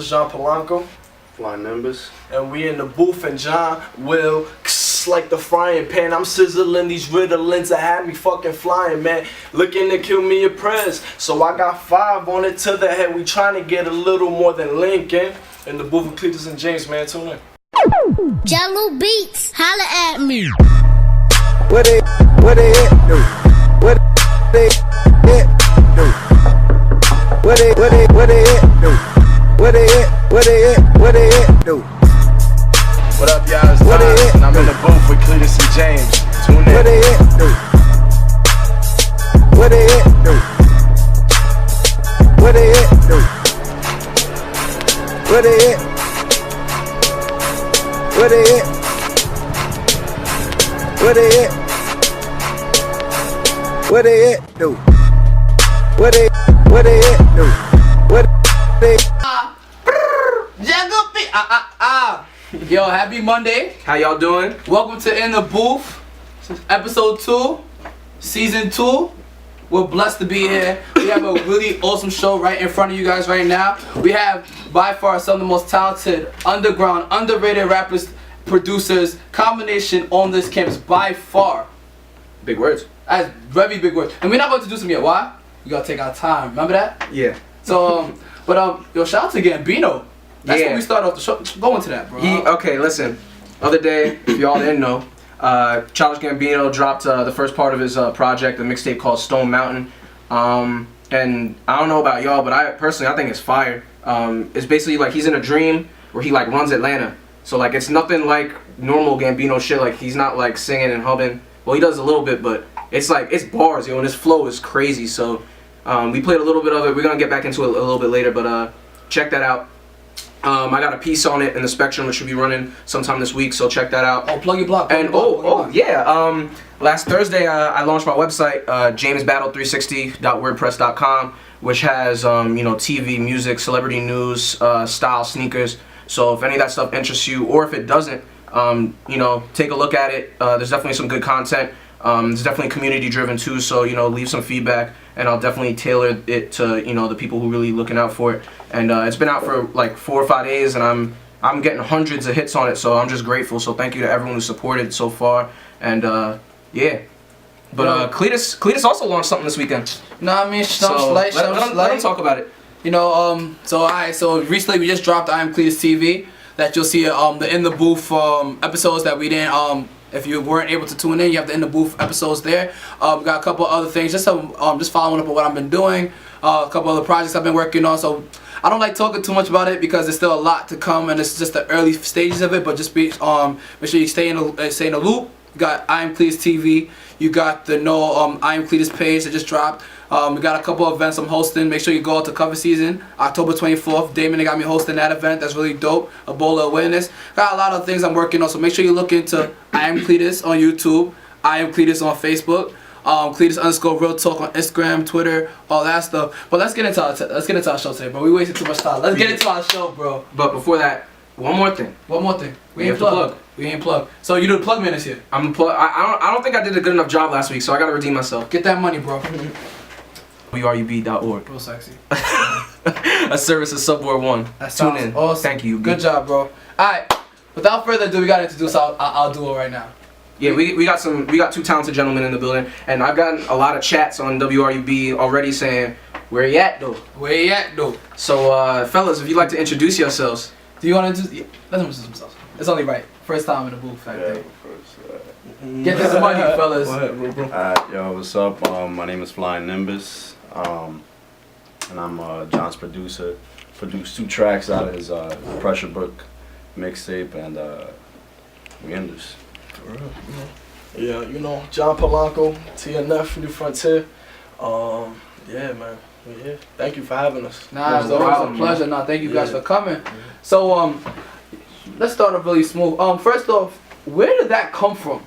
John Polanco, Flying Nimbus, and we in the booth, and John will like the frying pan. I'm sizzling these Ritalins that had me fucking flying, man. Looking to kill me a prez, so I got 5 on it to the head. We trying to get a little more than Lincoln. In the booth with Cletus and James, man. Tune in. Jello Beats, holla at me. What they hit do? What they hit do? What they hit do? What they hit do? What up, y'all? It's What they hit and I'm in do? the booth with Cletus and James. Tune in. What they hit do? What they hit do? What they hit do? What they hit? What they hit? What they hit? What they hit do? What they hit do? What they Yo, happy Monday. how y'all doing? Welcome to In the Booth, episode 2, season 2. We're blessed to be here. We have a really awesome show right in front of you guys right now. We have by far some of the most talented, underground, underrated rappers, producers, combination on this campus by far. Big words. That's very big word. And we're not going to do them yet. Why? We gotta take our time. Remember that? Yeah. So, yo, shout out to Gambino. That's Yeah. when we started off the show. Go into that, bro. Okay, listen. Other day, if y'all didn't know, Childish Gambino dropped the first part of his project, a mixtape called Stone Mountain. And I don't know about y'all, but I think it's fire. It's basically like he's in a dream where he like runs Atlanta. So like it's nothing like normal Gambino shit. Like he's not like singing and humming. Well, he does a little bit, but it's like it's bars, yo, and his flow is crazy. So we played a little bit of it. We're gonna get back into it a little bit later, but check that out. I got a piece on it in the Spectrum. It should be running sometime this week, so check that out. Oh, plug your blog. And yeah, last Thursday I launched my website, jamesbattle360.wordpress.com, which has TV, music, celebrity news, style, sneakers. So if any of that stuff interests you, or if it doesn't, take a look at it. There's definitely some good content. It's definitely community driven too, so leave some feedback, and I'll definitely tailor it to the people who really looking out for it. And it's been out for like 4 or 5 days, and I'm getting hundreds of hits on it, so I'm just grateful. So thank you to everyone who supported so far, and yeah. But Cletus also launched something this weekend. Nah, I mean, So let him talk about it. So recently we just dropped I Am Cletus TV, that you'll see the In the Booth episodes that we didn't if you weren't able to tune in, you have the In the Booth episodes there. We got a couple other things, just following up on what I've been doing, a couple other projects I've been working on. So I don't like talking too much about it because there's still a lot to come, and it's just the early stages of it. But just make sure you stay in the loop. You got I Am Cletus TV. You got the I Am Cletus page that just dropped. We got a couple of events I'm hosting. Make sure you go out to cover season, October 24th. Damon got me hosting that event. That's really dope. Ebola awareness. Got a lot of things I'm working on. So make sure you look into I Am Cletus on YouTube. I Am Cletus on Facebook. Cletus_real talk on Instagram, Twitter, all that stuff. But let's get into our show today, bro. We wasted too much time. Let's get into our show, bro. But before that, one more thing. We ain't plug. So you do the plug minutes here. I'm plug. I don't think I did a good enough job last week, so I gotta redeem myself. Get that money, bro. WRUB.org. Real sexy. A service of Subword One. Tune in. Awesome. Thank you. Good job, bro. Alright. Without further ado, we gotta introduce our duo right now. Yeah, we got 2 talented gentlemen in the building, and I've gotten a lot of chats on WRUB already saying, "Where you at, though?" So, fellas, if you'd like to introduce yourselves. Do you want to just let them introduce themselves? It's only right. First time in the booth, I think. Get this money, fellas. Alright, yo, what's up? My name is Flying Nimbus, and I'm John's producer. Produced 2 tracks out of his Pressure Book mixtape, and we in this. Yeah, John Polanco, TNF, New Frontier. Yeah, man. We're here. Thank you for having us. Nah, it's always a pleasure. Nah, thank you guys for coming. So, let's start off really smooth. First off, where did that come from?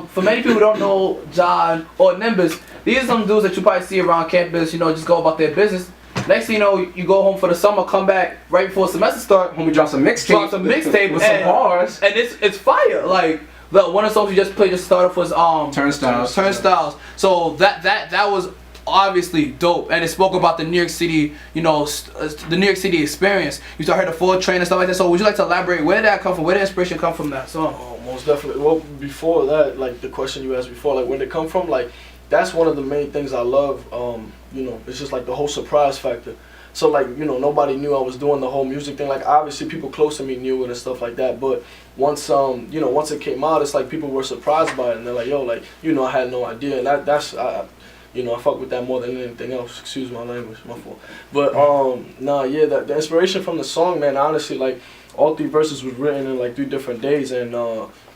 For many people who don't know John or Nimbus, these are some dudes that you probably see around campus, just go about their business. Next thing you know, you go home for the summer, come back right before semester start. Homie drop some mixtape. With some bars. And it's fire. Like, one of the songs you just played just started off was Turnstiles. So that was obviously dope, and it spoke about the New York City, you know, the New York City experience. You heard the full train and stuff like that. So would you like to elaborate? Where did that come from? Where did the inspiration come from that song? Oh, most definitely. Well, before that, like the question you asked before, like where did it come from? Like that's one of the main things I love. You know, it's just like the whole surprise factor. So like, you know, nobody knew I was doing the whole music thing. Like obviously people close to me knew it and stuff like that. But once you know, once it came out, it's like people were surprised by it and they're like, yo, like, you know, I had no idea. And that's you know, I fuck with that more than anything else. Excuse my language, my fault. But nah, yeah, the inspiration from the song, man, honestly, like all 3 verses was written in like 3 different days, and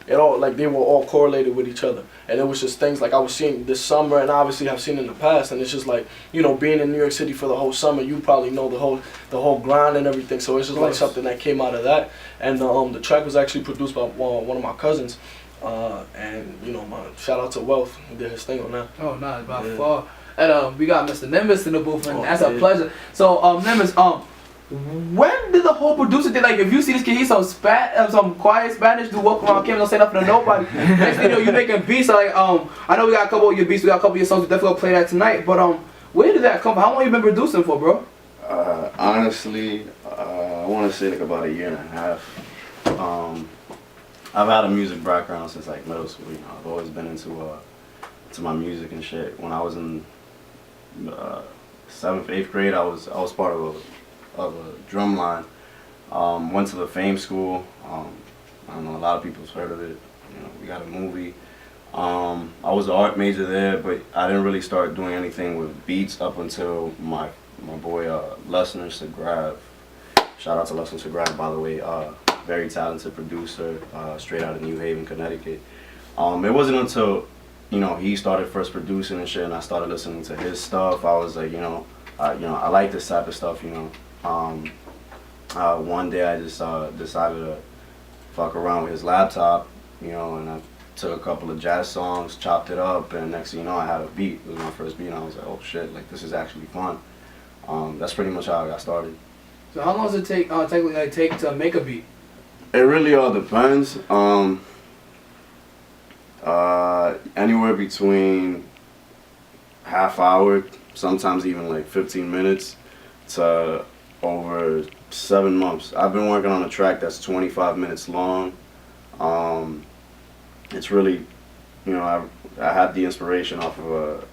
it all, like, they were all correlated with each other. And it was just things like I was seeing this summer and obviously have seen in the past, and it's just like, you know, being in New York City for the whole summer, you probably know the whole grind and everything. So it's just like something that came out of that. And the track was actually produced by one of my cousins. And you know, shout out to Wealth, he did his thing on that. Oh, nah, by far. And we got Mr. Nimbus in the booth, and that's a pleasure. So Nimbus, when did the whole producer thing, like, if you see this kid, he's some quiet Spanish dude walking around campus, don't say nothing to nobody. Next thing you know, you making beats. Like, I know we got a couple of your beats, we got a couple of your songs, we definitely gonna play that tonight. But where did that come from? How long you been producing for, bro? Honestly, I want to say like about 1.5 years. I've had a music background since like middle school. You know, I've always been into my music and shit. When I was in 7th, 8th grade, I was part of a drum line. Went to the Fame School. I don't know, a lot of people's heard of it. You know, we got a movie. I was an art major there, but I didn't really start doing anything with beats up until my boy Lesnar Sagrav. Shout out to Lesnar Sagrav, by the way. Very talented producer, straight out of New Haven, Connecticut. It wasn't until, you know, he started first producing and shit, and I started listening to his stuff. I was like, you know, I like this type of stuff, you know. One day I just decided to fuck around with his laptop, you know, and I took a couple of jazz songs, chopped it up, and next thing you know, I had a beat. It was my first beat, and I was like, oh shit, like this is actually fun. That's pretty much how I got started. So how long does it take to make a beat? It really all depends. Anywhere between half hour, sometimes even like 15 minutes, to over 7 months. I've been working on a track that's 25 minutes long. It's really, you know, I had the inspiration off of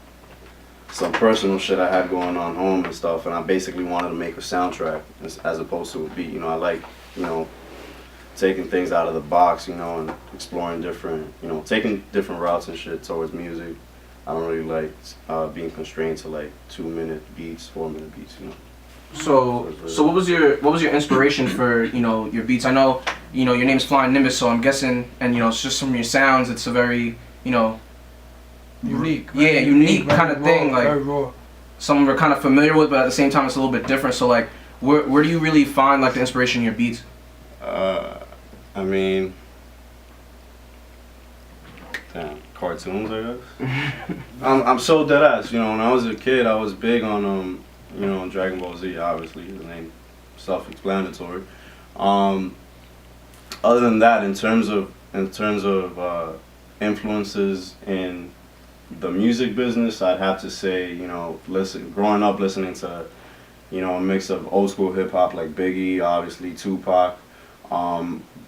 some personal shit I had going on home and stuff, and I basically wanted to make a soundtrack as opposed to a beat. You know, I like, you know, taking things out of the box, you know, and exploring different, you know, taking different routes and shit towards music. I don't really like being constrained to like 2-minute beats, 4-minute beats, you know. So what was your inspiration for, you know, your beats? I know, you know, your name's Flying Nimbus, so I'm guessing, and you know, it's just from your sounds, it's a very, you know, unique kind of thing, like some we're kind of familiar with, but at the same time it's a little bit different. So like, where do you really find like the inspiration in your beats? I mean, damn, cartoons, I guess. I'm so deadass. You know, when I was a kid, I was big on you know, Dragon Ball Z. Obviously, his name, self-explanatory. Other than that, in terms of influences in the music business, I'd have to say, you know, growing up listening to, you know, a mix of old school hip hop like Biggie, obviously Tupac.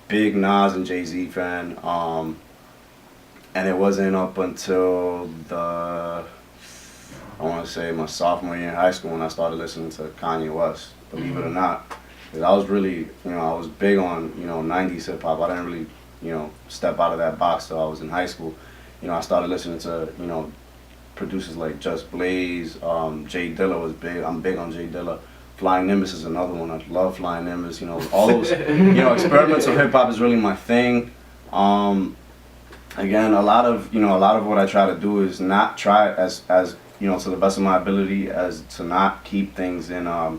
Big Nas and Jay-Z fan, and it wasn't up until I want to say my sophomore year in high school when I started listening to Kanye West, believe it or not. Because I was really, you know, I was big on, you know, 90s hip hop. I didn't really, you know, step out of that box till I was in high school. You know, I started listening to, you know, producers like Just Blaze, Jay Dilla was big. I'm big on Jay Dilla. Flying Nimbus is another one. I love Flying Nimbus. You know, all those, you know, experimental hip hop is really my thing. Again, a lot of what I try to do is not try as you know, to the best of my ability, as to not keep things in a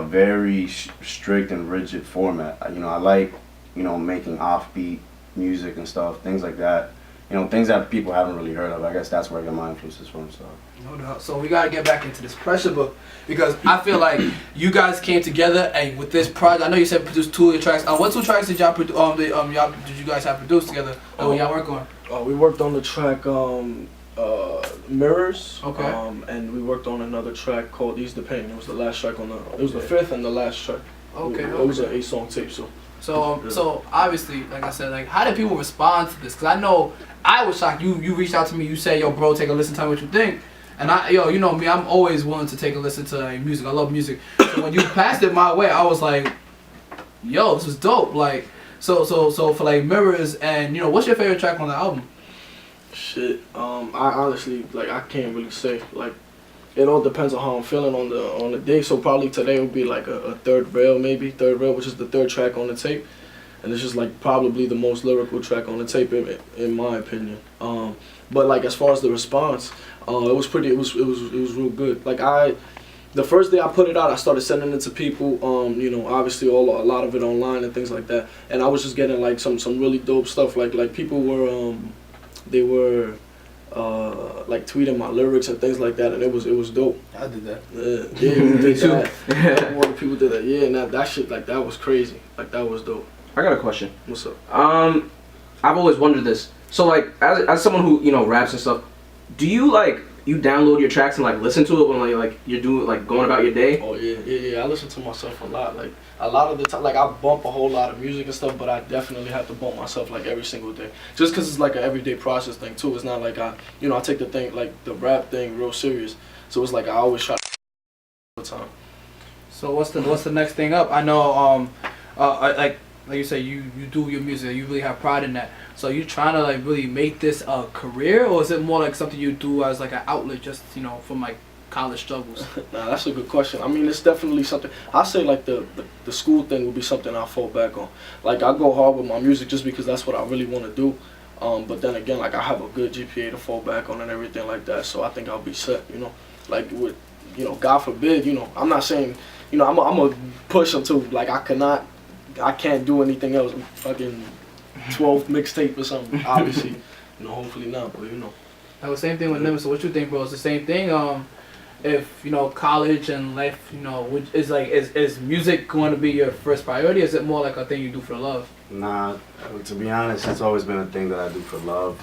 very strict and rigid format. You know, I like, you know, making offbeat music and stuff, things like that. You know, things that people haven't really heard of. I guess that's where I get my influences from. So. No doubt. So we gotta get back into this Pressure Book, because I feel like you guys came together and with this project. I know you said produced 2 of your tracks. What 2 tracks did y'all did you guys have produced together? Y'all work on? We worked on the track Mirrors. Okay. And we worked on another track called Ease the Pain. It was the last track on the. It was the fifth and the last track. Okay. It was an 8-song tape. So. So obviously, like I said, like how did people respond to this? Cause I know I was shocked. You reached out to me. You said, "Yo, bro, take a listen. Tell me what you think." And you know me, I'm always willing to take a listen to like, music. I love music. So when you passed it my way, I was like, "Yo, this is dope." Like, so for like Mirrors and what's your favorite track on the album? Shit. I honestly I can't really say. Like, it all depends on how I'm feeling on the day. So probably today would be like a Third Rail, which is the third track on the tape, and it's just like probably the most lyrical track on the tape in my opinion. But like as far as the response, it was real good. Like the first day I put it out, I started sending it to people. Obviously a lot of it online and things like that, and I was just getting like some really dope stuff. Like people were they were. Like tweeting my lyrics and things like that, and it was dope. I did that. Yeah, you did that. More people did that. Yeah, and that shit that was crazy. Like that was dope. I got a question. What's up? I've always wondered this. So like, as someone who raps and stuff, do you you download your tracks and listen to it when you're doing going about your day? Oh yeah. I listen to myself a lot. Like a lot of the time, I bump a whole lot of music and stuff, but I definitely have to bump myself every single day. Just because it's an everyday process thing too. It's not like I take the thing the rap thing real serious. So it's I always try to all the time. So what's the next thing up? I know like you say you do your music, you really have pride in that. So you trying to really make this a career, or is it more like something you do as an outlet just from college struggles? Nah, that's a good question. I mean, it's definitely something. I say the school thing would be something I fall back on. I go hard with my music just because that's what I really want to do. But then again, I have a good GPA to fall back on and everything like that. So I think I'll be set. With God forbid, I'm not saying I'm gonna push until I can't do anything else. Fucking 12 mixtape or something. Obviously, hopefully not. But That was the same thing with Nimbus. So what you think, bro? It's the same thing. If college and life, is music going to be your first priority? Or is it more like a thing you do for love? Nah, to be honest, it's always been a thing that I do for love.